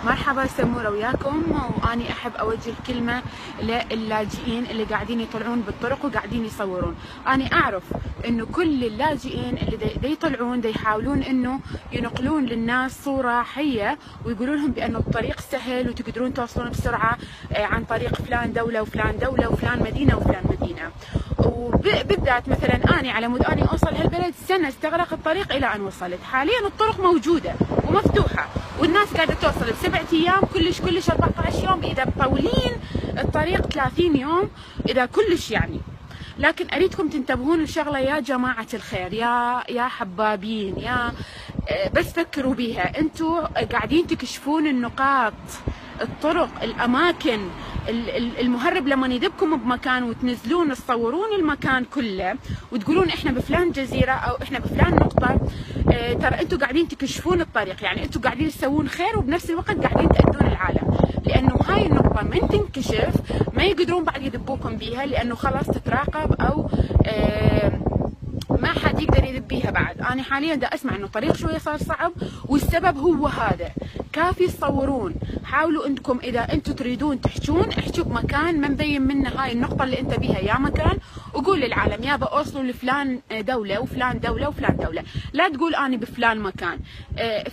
مرحبا سمورة وياكم. واني احب اوجه الكلمة للاجئين اللي قاعدين يطلعون بالطرق وقاعدين يصورون. اني اعرف انه كل اللاجئين اللي دي يطلعون دي يحاولون انه ينقلون للناس صورة حية ويقولون لهم بانه الطريق سهل وتقدرون توصلون بسرعة عن طريق فلان دولة وفلان دولة وفلان مدينة وفلان مدينة. وبالذات مثلا اني على مود اني اوصل هالبلد سنة استغرق الطريق الى ان وصلت. حاليا الطرق موجودة ومفتوحة والناس قاعدة توصل ب7 ايام كلش 14 يوم اذا مطولين الطريق 30 يوم اذا كلش يعني. لكن اريدكم تنتبهون لشغله يا جماعة الخير، يا حبابين، يا بس فكروا بيها. انتوا قاعدين تكشفون النقاط، الطرق، الاماكن. المهرب لما يذبكم بمكان وتنزلون تصورون المكان كله وتقولون احنا بفلان جزيره او احنا بفلان نقطه، ترى انتم قاعدين تكشفون الطريق، يعني انتم قاعدين تسوون خير وبنفس الوقت قاعدين تأذون العالم، لانه هاي النقطه من تنكشف ما يقدرون بعد يذبوكم بيها لانه خلاص تتراقب او ما حد يقدر يذب بيها بعد. انا حاليا دا اسمع انه الطريق شويه صار صعب والسبب هو هذا. كافي تصورون، حاولوا انكم اذا انتم تريدون تحجون احجوا بمكان ما مبين منه هاي النقطه اللي انت بيها يا مكان، وقول للعالم يابا اوصلوا لفلان دوله وفلان دوله وفلان دوله. لا تقول اني بفلان مكان،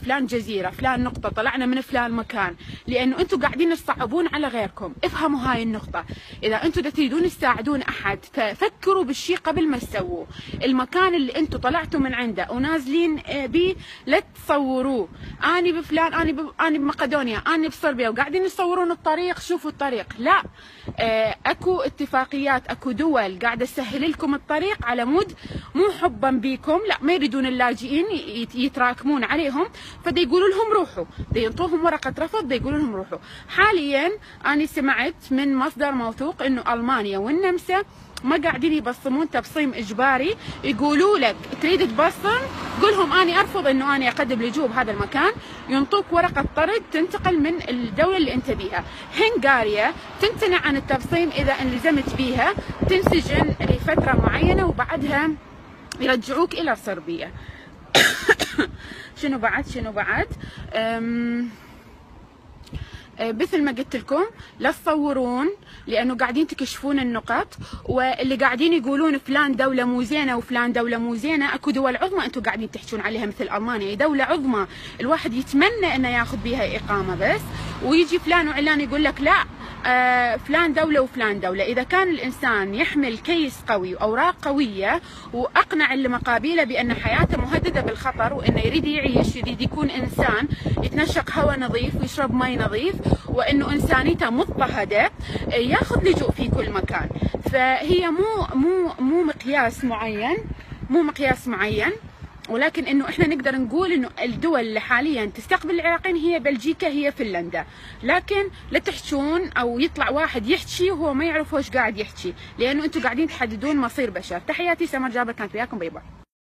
فلان جزيره، فلان نقطه، طلعنا من فلان مكان، لانه انتم قاعدين تصعبون على غيركم. افهموا هاي النقطه. اذا انتم تريدون تساعدون احد ففكروا بالشيء قبل ما تسووه. المكان اللي انتم طلعتوا من عنده ونازلين بيه لا تصوروه اني بفلان، اني بمقدونيا، اني بصربيا، وقاعدين يصورون الطريق. شوفوا الطريق، لا اكو اتفاقيات، اكو دول قاعده تسهل لكم الطريق على مود مو حبا بيكم، لا ما يريدون اللاجئين يتراكمون عليهم فدا يقولوا لهم روحوا، دا ينطوهم ورقه رفض، دا يقولوا لهم روحوا. حاليا انا سمعت من مصدر موثوق انه المانيا والنمسا ما قاعدين يبصمون تبصيم اجباري، يقولوا لك تريد تبصم قولهم اني ارفض انه اني اقدم لجوء بهذا المكان، ينطوك ورقه طرد تنتقل من الدوله اللي انت بيها. هنغاريا تمتنع عن التبصيم اذا انلزمت بيها، تنسجن لفتره معينه وبعدها يرجعوك الى صربيا. شنو بعد مثل ما قلت لكم لا تصورون لانه قاعدين تكشفون النقط، واللي قاعدين يقولون فلان دوله مو زينه وفلان دوله مو زينه، اكو دول عظمى انتم قاعدين تحكون عليها مثل المانيا، دوله عظمى الواحد يتمنى انه ياخذ بها اقامه بس، ويجي فلان وعلان يقول لك لا فلان دوله وفلان دوله. اذا كان الانسان يحمل كيس قوي واوراق قويه واقنع اللي مقابله بان حياته مهدده بالخطر وانه يريد يعيش، يريد يكون انسان يتنشق هواء نظيف ويشرب مي نظيف وانه انسانيته مضطهده، ياخذ لجوء في كل مكان. فهي مو مقياس معين، ولكن انه احنا نقدر نقول انه الدول اللي حاليا تستقبل العراقيين هي بلجيكا، هي فنلندا. لكن لا تحجون او يطلع واحد يحكي وهو ما يعرف وش قاعد يحكي، لانه انتم قاعدين تحددون مصير بشر. تحياتي، سمر جابر كانت وياكم، باي باي.